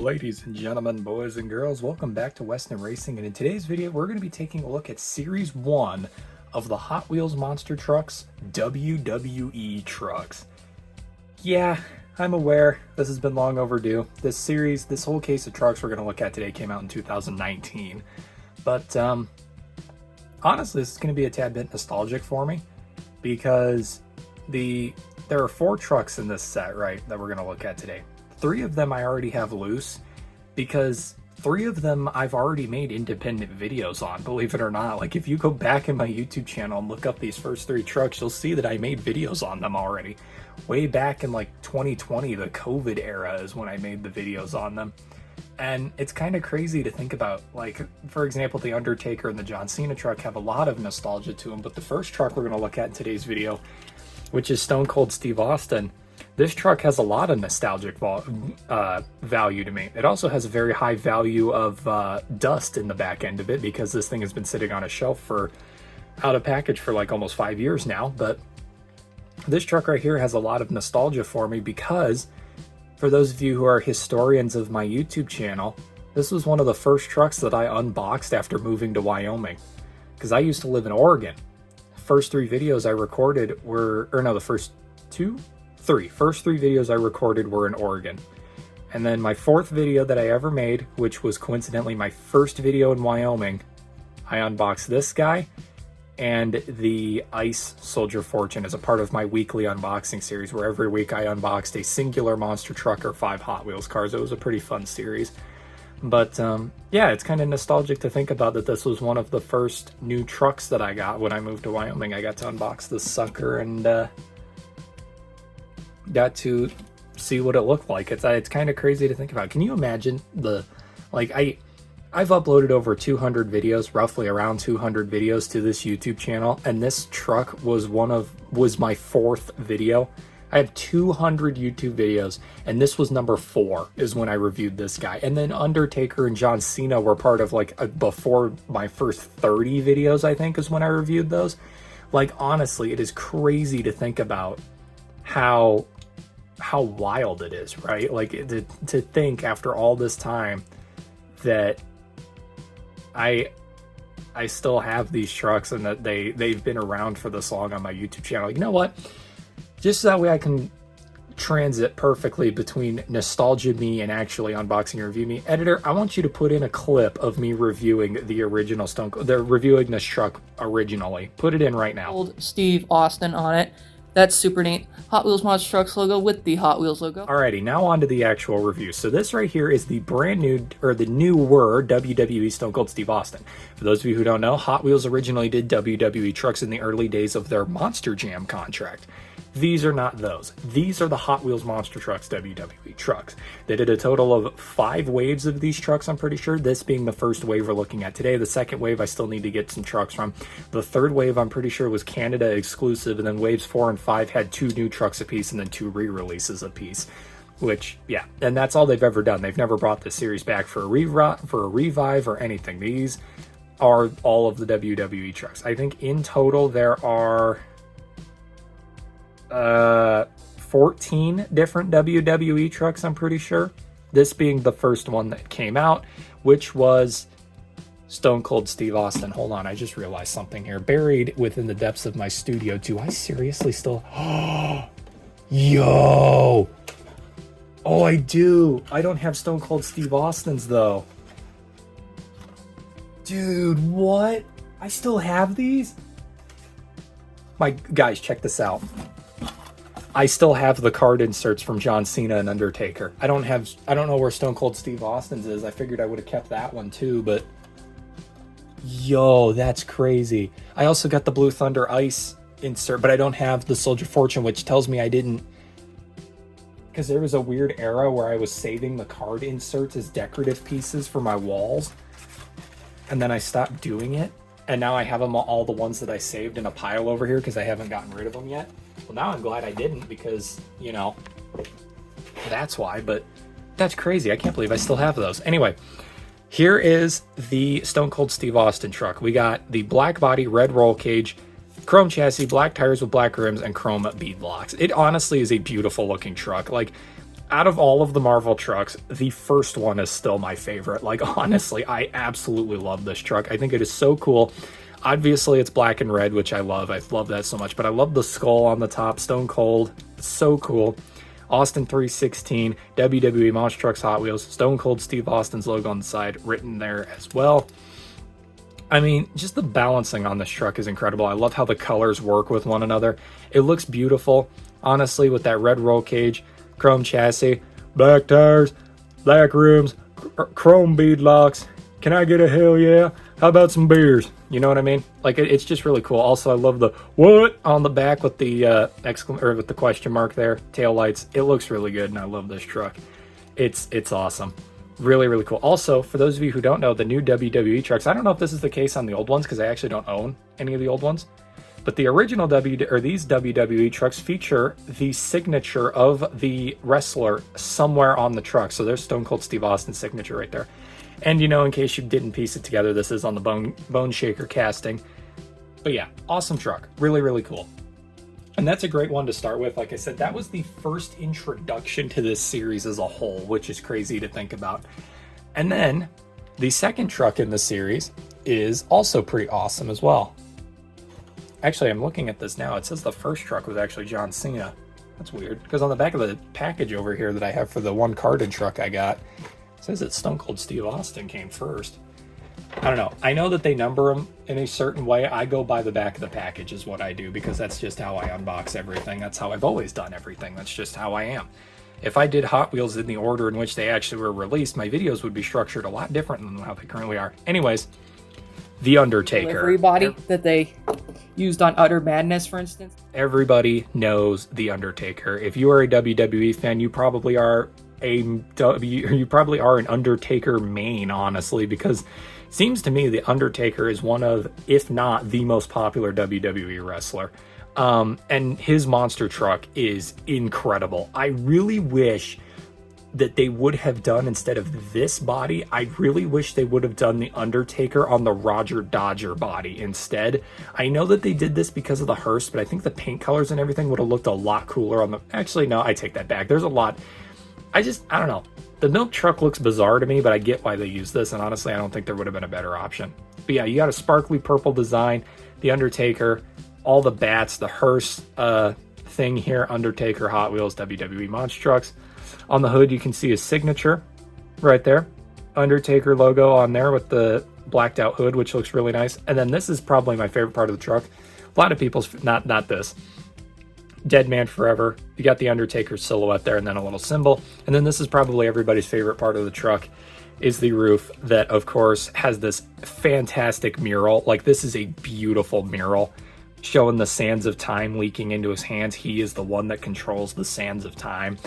Ladies and gentlemen, boys and girls, welcome back to Western Racing, and in today's video we're going to be taking a look at Series 1 of the Hot Wheels Monster Trucks WWE trucks. Yeah, I'm aware this has been long overdue. This whole case of trucks we're going to look at today came out in 2019, but honestly this is going to be a tad bit nostalgic for me because there are 4 trucks in this set, right, that we're going to look at today. 3 of them I already have loose because 3 of them I've already made independent videos on, believe it or not. Like, if you go back in my YouTube channel and look up these first 3 trucks, you'll see that I made videos on them already. Way back in like 2020, the COVID era, is when I made the videos on them. And it's kind of crazy to think about. Like, for example, the Undertaker and the John Cena truck have a lot of nostalgia to them, but the first truck we're going to look at in today's video, which is Stone Cold Steve Austin, this truck has a lot of nostalgic value to me. It also has a very high value of dust in the back end of it because this thing has been sitting on a shelf out of package for like almost 5 years now. But this truck right here has a lot of nostalgia for me because, for those of you who are historians of my YouTube channel, this was one of the first trucks that I unboxed after moving to Wyoming, because I used to live in Oregon. First 3 videos I recorded were, or no, the first 3 videos I recorded were in Oregon. And then my 4th video that I ever made, which was coincidentally my first video in Wyoming, I unboxed this guy and the Ice Soldier Fortune as a part of my weekly unboxing series, where every week I unboxed a singular monster truck or 5 Hot Wheels cars. It was a pretty fun series. But yeah, it's kind of nostalgic to think about that this was one of the first new trucks that I got when I moved to Wyoming. I got to unbox this sucker and got to see what it looked like. It's kind of crazy to think about. Can you imagine I've uploaded over 200 videos, roughly around 200 videos to this YouTube channel, and this truck was my 4th video. I have 200 YouTube videos, and this was number 4 is when I reviewed this guy. And then Undertaker and John Cena were part of before my first 30 videos, I think, is when I reviewed those. Like, honestly, it is crazy to think about how wild it is, right? Like, to think after all this time that I still have these trucks and that they've been around for this long on my YouTube channel. You know what? Just so that way I can transit perfectly between nostalgia me and actually unboxing and review me. Editor, I want you to put in a clip of me reviewing the original reviewing this truck originally. Put it in right now. Old Steve Austin on it. That's super neat. Hot Wheels Monster Trucks logo with the Hot Wheels logo. Alrighty, now on to the actual review. So this right here is the brand new, or the newer WWE Stone Cold Steve Austin. For those of you who don't know, Hot Wheels originally did WWE trucks in the early days of their Monster Jam contract. These are not those. These are the Hot Wheels Monster Trucks WWE trucks. They did a total of 5 waves of these trucks, I'm pretty sure. This being the first wave we're looking at today. The second wave I still need to get some trucks from. The third wave I'm pretty sure was Canada exclusive, and then waves 4 and 5 had 2 new trucks apiece and then 2 re-releases apiece. Which, yeah, and that's all they've ever done. They've never brought this series back for a revive or anything. These are all of the WWE trucks. I think in total there are 14 different WWE trucks, I'm pretty sure. This being the first one that came out, which was Stone Cold Steve Austin. Hold on, I just realized something here. Buried within the depths of my studio, do I seriously still... Yo! Oh, I do! I don't have Stone Cold Steve Austin's, though. Dude, what? I still have these? Guys, check this out. I still have the card inserts from John Cena and Undertaker. I don't know where Stone Cold Steve Austin's is. I figured I would have kept that one too, but yo, that's crazy. I also got the Blue Thunder Ice insert, but I don't have the Soldier Fortune, which tells me I didn't, because there was a weird era where I was saving the card inserts as decorative pieces for my walls, and then I stopped doing it, and now I have them all, the ones that I saved, in a pile over here because I haven't gotten rid of them yet. Well, now I'm glad I didn't, because, you know, that's why. But that's crazy. I can't believe I still have those. Anyway, here is the Stone Cold Steve Austin truck. We got the black body, red roll cage, chrome chassis, black tires with black rims, and chrome bead locks. It honestly is a beautiful looking truck. Like, out of all of the Marvel trucks, the first one is still my favorite. Like, honestly, I absolutely love this truck. I think it is so cool. Obviously, it's black and red, which I love. I love that so much. But I love the skull on the top. Stone Cold. It's so cool. Austin 316, WWE Monster Trucks Hot Wheels. Stone Cold Steve Austin's logo on the side written there as well. I mean, just the balancing on this truck is incredible. I love how the colors work with one another. It looks beautiful, honestly, with that red roll cage, chrome chassis, black tires, black rims, chrome bead locks. Can I get a hell yeah? How about some beers? You know what I mean? Like, it's just really cool. Also, I love the what on the back with the with the question mark there, tail lights. It looks really good, and I love this truck. It's awesome. Really, really cool. Also, for those of you who don't know, the new WWE trucks, I don't know if this is the case on the old ones because I actually don't own any of the old ones, but the original these WWE trucks feature the signature of the wrestler somewhere on the truck. So there's Stone Cold Steve Austin's signature right there. And, you know, in case you didn't piece it together, this is on the Bone Shaker casting. But yeah, awesome truck. Really, really cool. And that's a great one to start with. Like I said, that was the first introduction to this series as a whole, which is crazy to think about. And then the second truck in the series is also pretty awesome as well. Actually, I'm looking at this now. It says the first truck was actually John Cena. That's weird, because on the back of the package over here that I have for the one carded truck I got, it says that Stone Cold Steve Austin came first. I don't know. I know that they number them in a certain way. I go by the back of the package is what I do, because that's just how I unbox everything. That's how I've always done everything. That's just how I am. If I did Hot Wheels in the order in which they actually were released, my videos would be structured a lot different than how they currently are. Anyways, The Undertaker. Everybody that they used on Utter Madness, for instance. Everybody knows The Undertaker. If you are a WWE fan, you probably are an Undertaker main, honestly, because it seems to me the Undertaker is one of, if not the most popular WWE wrestler. And his monster truck is incredible. I really wish that they would have done, instead of this body, I really wish they would have done the Undertaker on the Roger Dodger body instead. I know that they did this because of the hearse, but I think the paint colors and everything would have looked a lot cooler on the... Actually, no, I take that back. There's a lot... I don't know. The milk truck looks bizarre to me, but I get why they use this, and honestly, I don't think there would have been a better option. But yeah, you got a sparkly purple design, the Undertaker, all the bats, the hearse thing here, Undertaker, Hot Wheels, WWE Monster Trucks. On the hood, you can see his signature right there. Undertaker logo on there with the blacked out hood, which looks really nice. And then this is probably my favorite part of the truck. A lot of people's, not this. Dead Man Forever. You got the Undertaker silhouette there and then a little symbol. And then this is probably everybody's favorite part of the truck, is the roof that, of course, has this fantastic mural. Like, this is a beautiful mural showing the sands of time leaking into his hands. He is the one that controls the sands of time.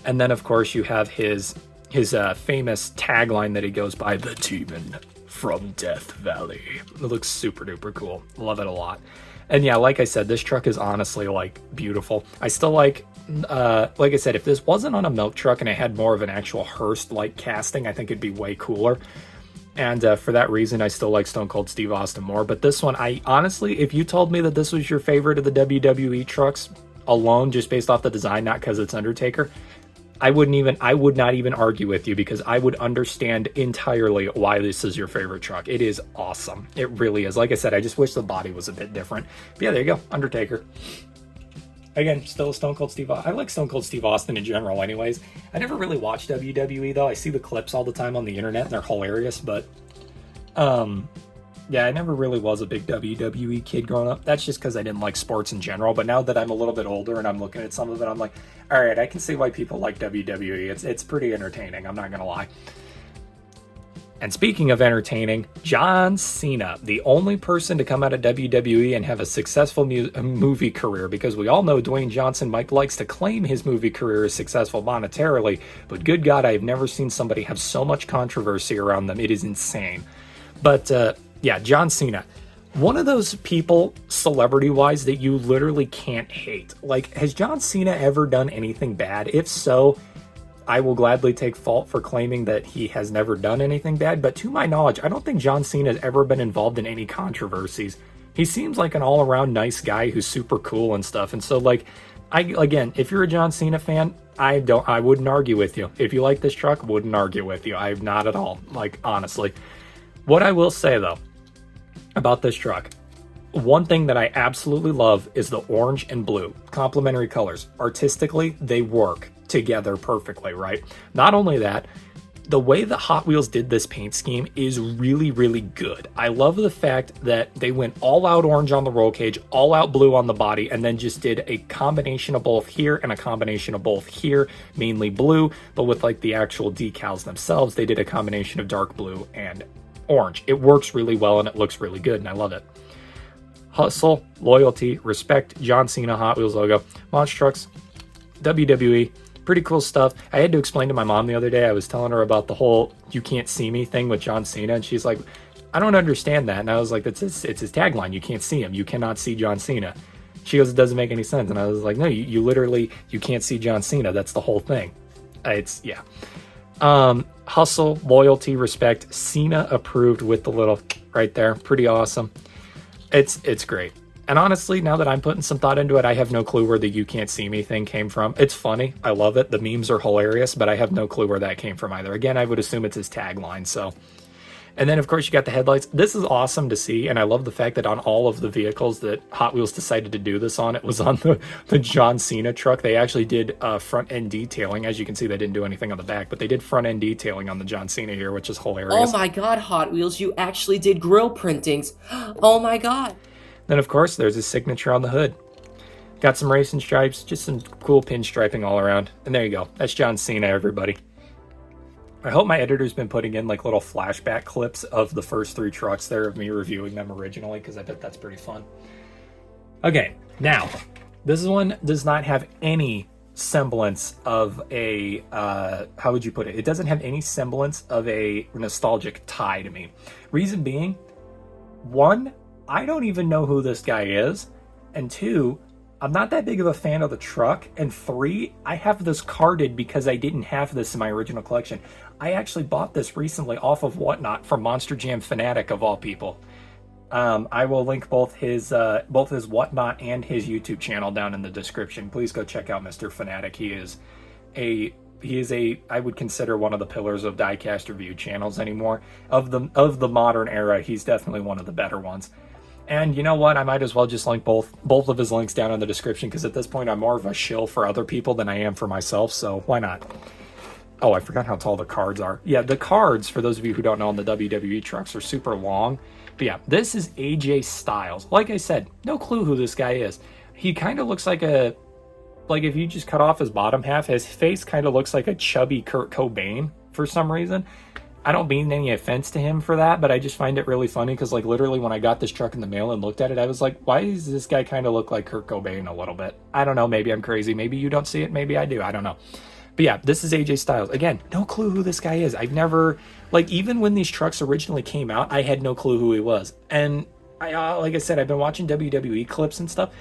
And then, of course, you have his famous tagline that he goes by, "The Demon from Death Valley." It looks super duper cool. Love it a lot. And yeah, like I said, this truck is honestly, like, beautiful. I still like I said, if this wasn't on a milk truck and it had more of an actual hearse-like casting, I think it'd be way cooler. And for that reason, I still like Stone Cold Steve Austin more. But this one, I honestly, if you told me that this was your favorite of the WWE trucks alone, just based off the design, not because it's Undertaker, I would not even argue with you, because I would understand entirely why this is your favorite truck. It is awesome. It really is. Like I said, I just wish the body was a bit different. But yeah, there you go. Undertaker. Again, still Stone Cold Steve Austin. I like Stone Cold Steve Austin in general anyways. I never really watched WWE, though. I see the clips all the time on the internet, and they're hilarious. But, yeah, I never really was a big WWE kid growing up. That's just because I didn't like sports in general. But now that I'm a little bit older and I'm looking at some of it, I'm like, all right, I can see why people like WWE. It's pretty entertaining, I'm not going to lie. And speaking of entertaining, John Cena, the only person to come out of WWE and have a successful movie career, because we all know Dwayne Johnson likes to claim his movie career is successful monetarily, but good God, I've never seen somebody have so much controversy around them. It is insane. But yeah, John Cena, one of those people, celebrity-wise, that you literally can't hate. Like, has John Cena ever done anything bad? If so, I will gladly take fault for claiming that he has never done anything bad, but to my knowledge, I don't think John Cena has ever been involved in any controversies. He seems like an all-around nice guy who's super cool and stuff, and so, like, again, if you're a John Cena fan, I wouldn't argue with you. If you like this truck, wouldn't argue with you. I'm not at all. Like, honestly. What I will say though about this truck, one thing that I absolutely love is the orange and blue, complementary colors. Artistically, they work together perfectly, right? Not only that, the way that Hot Wheels did this paint scheme is really, really good. I love the fact that they went all out orange on the roll cage, all out blue on the body, and then just did a combination of both here and a combination of both here, mainly blue, but with like the actual decals themselves, they did a combination of dark blue and orange. It works really well and it looks really good, and I love it. Hustle, loyalty, respect, John Cena Hot Wheels logo, Monster Trucks, WWE. Pretty cool stuff. I had to explain to my mom the other day. I was telling her about the whole "you can't see me" thing with John Cena, and she's like, "I don't understand that." And I was like, "It's his tagline. You can't see him. You cannot see John Cena." She goes, "It doesn't make any sense." And I was like, "No, you literally you can't see John Cena. That's the whole thing." It's yeah. Hustle, loyalty, respect. Cena approved with the little right there. Pretty awesome. It's great. And honestly, now that I'm putting some thought into it, I have no clue where the "you can't see me" thing came from. It's funny. I love it. The memes are hilarious, but I have no clue where that came from either. Again, I would assume it's his tagline, so. And then, of course, you got the headlights. This is awesome to see, and I love the fact that on all of the vehicles that Hot Wheels decided to do this on, it was on the John Cena truck. They actually did front-end detailing. As you can see, they didn't do anything on the back, but they did front-end detailing on the John Cena here, which is hilarious. Oh my god, Hot Wheels, you actually did grill printings. Oh my god. Then, of course, there's his signature on the hood. Got some racing stripes, just some cool pinstriping all around. And there you go. That's John Cena, everybody. I hope my editor's been putting in like little flashback clips of the first 3 trucks there of me reviewing them originally, because I bet that's pretty fun. Okay, now, this one does not have any semblance of a, how would you put it? It doesn't have any semblance of a nostalgic tie to me. Reason being, 1, I don't even know who this guy is, and 2, I'm not that big of a fan of the truck, and 3, I have this carded because I didn't have this in my original collection. I actually bought this recently off of Whatnot from Monster Jam Fanatic of all people. I will link both his Whatnot and his YouTube channel down in the description. Please go check out Mr. Fanatic. He is a I would consider one of the pillars of diecast review channels anymore. Of the modern era, he's definitely one of the better ones. And you know what? I might as well just link both of his links down in the description, because at this point I'm more of a shill for other people than I am for myself, so why not? Oh, I forgot how tall the cards are. Yeah, the cards, for those of you who don't know, on the WWE trucks are super long. But yeah, this is AJ Styles. Like I said, no clue who this guy is. He kind of looks like if you just cut off his bottom half, his face kind of looks like a chubby Kurt Cobain for some reason. I don't mean any offense to him for that, but I just find it really funny because, like, literally when I got this truck in the mail and looked at it, I was like, why does this guy kind of look like Kurt Cobain a little bit? I don't know. Maybe I'm crazy. Maybe you don't see it. Maybe I do. I don't know. But yeah, this is AJ Styles. Again, no clue who this guy is. I've never, like, even when these trucks originally came out, I had no clue who he was. And I, like I said, I've been watching WWE clips and stuff.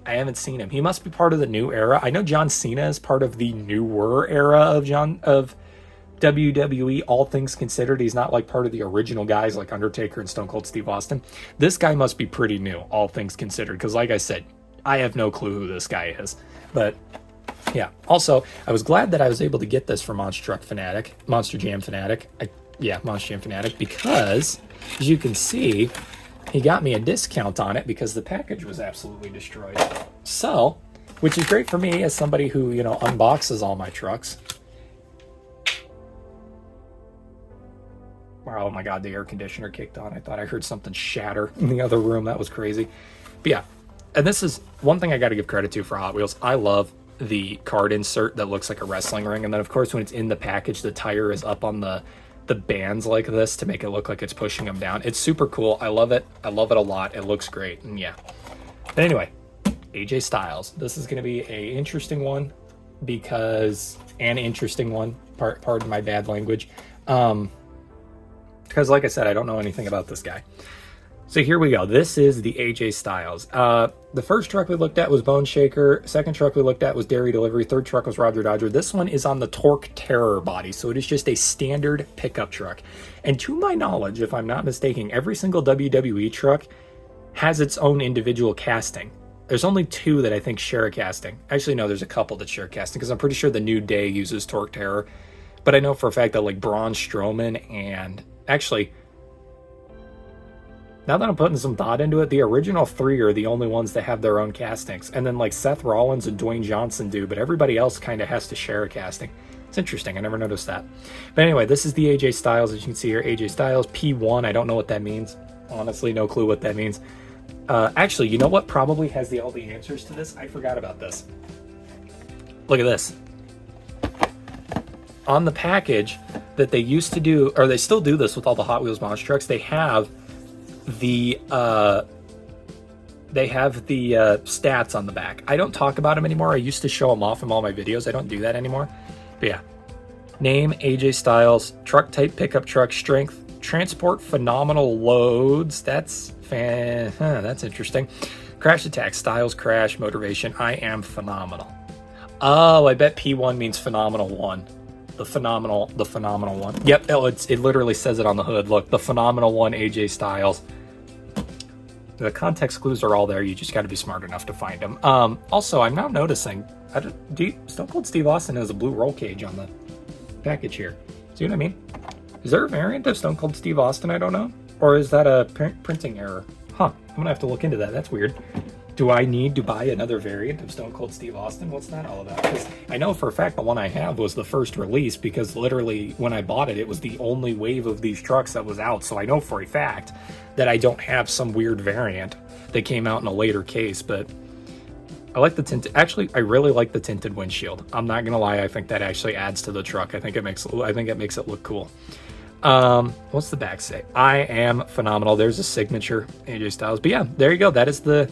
I haven't seen him. He must be part of the new era. I know John Cena is part of the newer era of WWE, all things considered. He's not like part of the original guys like Undertaker and Stone Cold Steve Austin. This guy must be pretty new, all things considered, because like I said, I have no clue who this guy is. But yeah, also, I was glad that I was able to get this from Monster Jam Fanatic, because as you can see, he got me a discount on it because the package was absolutely destroyed. So, which is great for me as somebody who, you know, unboxes all my trucks. Oh my god, the air conditioner kicked on. I thought I heard something shatter in the other room. That was crazy. But yeah, and this is one thing I got to give credit to for Hot Wheels. I love the card insert that looks like a wrestling ring. And then, of course, when it's in the package, the tire is up on the bands like this to make it look like it's pushing them down. It's super cool. I love it. I love it a lot. It looks great. And yeah. But anyway, AJ Styles. This is going to be a interesting one pardon my bad language. Because like I said, I don't know anything about this guy. So here we go. This is the AJ Styles. The first truck we looked at was Bone Shaker. Second truck we looked at was Dairy Delivery. Third truck was Roger Dodger. This one is on the Torque Terror body, so it is just a standard pickup truck. And to my knowledge, if I'm not mistaken, every single WWE truck has its own individual casting. There's only 2 that I think share a casting. Actually, no, there's a couple that share a casting because I'm pretty sure the New Day uses Torque Terror. But I know for a fact that like Braun Strowman and actually, now that I'm putting some thought into it, the original 3 are the only ones that have their own castings. And then like Seth Rollins and Dwayne Johnson do, but everybody else kind of has to share a casting. It's interesting. I never noticed that. But anyway, this is the AJ Styles. As you can see here, AJ Styles, P1. I don't know what that means. Honestly, no clue what that means. Actually, you know what probably has all the answers to this? I forgot about this. Look at this. On the package that they used to do, or they still do this with all the Hot Wheels monster trucks, they have the stats on the back. I don't talk about them anymore. I used to show them off in all my videos. I don't do that anymore. But yeah. Name, AJ Styles, truck type, pickup truck, strength, transport, phenomenal loads. That's interesting. Crash attack, Styles, crash, motivation, I am phenomenal. Oh, I bet P1 means phenomenal 1. The phenomenal 1. Yep, oh, it literally says it on the hood. Look, the phenomenal 1, AJ Styles. The context clues are all there. You just got to be smart enough to find them. Also, I'm now noticing, Stone Cold Steve Austin has a blue roll cage on the package here. See what I mean? Is there a variant of Stone Cold Steve Austin I don't know? Or is that a printing error? Huh, I'm gonna have to look into that. That's weird. Do I need to buy another variant of Stone Cold Steve Austin? What's that all about? Because I know for a fact the one I have was the first release, because literally when I bought it, it was the only wave of these trucks that was out. So I know for a fact that I don't have some weird variant that came out in a later case, but I like the tinted. Actually, I really like the tinted windshield. I'm not gonna lie. I think that actually adds to the truck. I think it makes it look cool. What's the back say? I am phenomenal. There's a signature AJ Styles. But yeah, there you go. That is the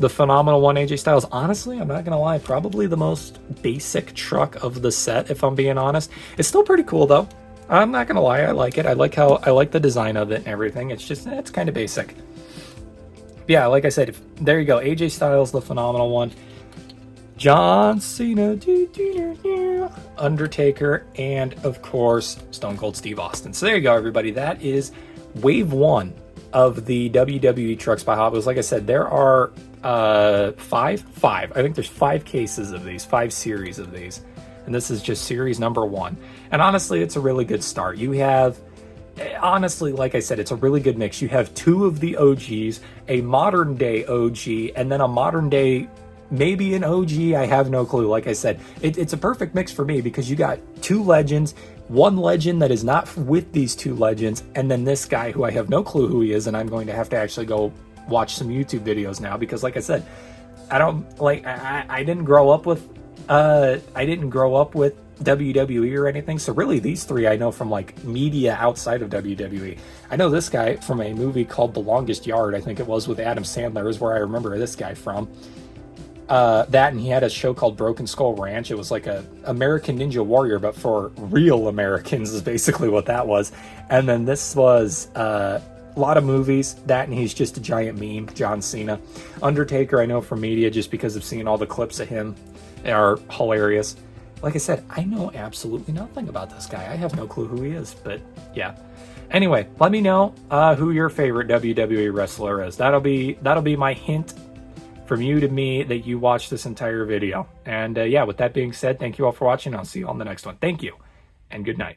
phenomenal 1 AJ Styles. Honestly, I'm not gonna lie, probably the most basic truck of the set, if I'm being honest. It's still pretty cool though. I'm not gonna lie, I like it. I like the design of it and everything. It's just, it's kind of basic. But yeah, like I said, there you go. AJ Styles, the phenomenal 1. John Cena, Undertaker, and of course, Stone Cold Steve Austin. So there you go, everybody. That is wave 1 of the WWE trucks by Hot Wheels. Like I said, there are five. I think there's 5 cases of these, 5 series of these. And this is just series number 1. And honestly, it's a really good start. You have, honestly, like I said, it's a really good mix. You have 2 of the OGs, a modern day OG, and then a modern day, maybe an OG, I have no clue. Like I said, it's a perfect mix for me because you got 2 legends, 1 legend that is not with these 2 legends, and then this guy who I have no clue who he is, and I'm going to have to actually go watch some YouTube videos now because, like I said, I didn't grow up with WWE or anything. So really, these 3 I know from like media outside of WWE. I know this guy from a movie called The Longest Yard. I think it was with Adam Sandler is where I remember this guy from. That, and he had a show called Broken Skull Ranch. It was like a American Ninja Warrior, but for real Americans is basically what that was. And then this was a lot of movies. That, and he's just a giant meme, John Cena. Undertaker, I know from media just because of seeing all the clips of him are hilarious. Like I said, I know absolutely nothing about this guy. I have no clue who he is, but yeah. Anyway, let me know who your favorite WWE wrestler is. That'll be my hint from you to me that you watched this entire video. And yeah, with that being said, thank you all for watching. I'll see you on the next one. Thank you, and good night.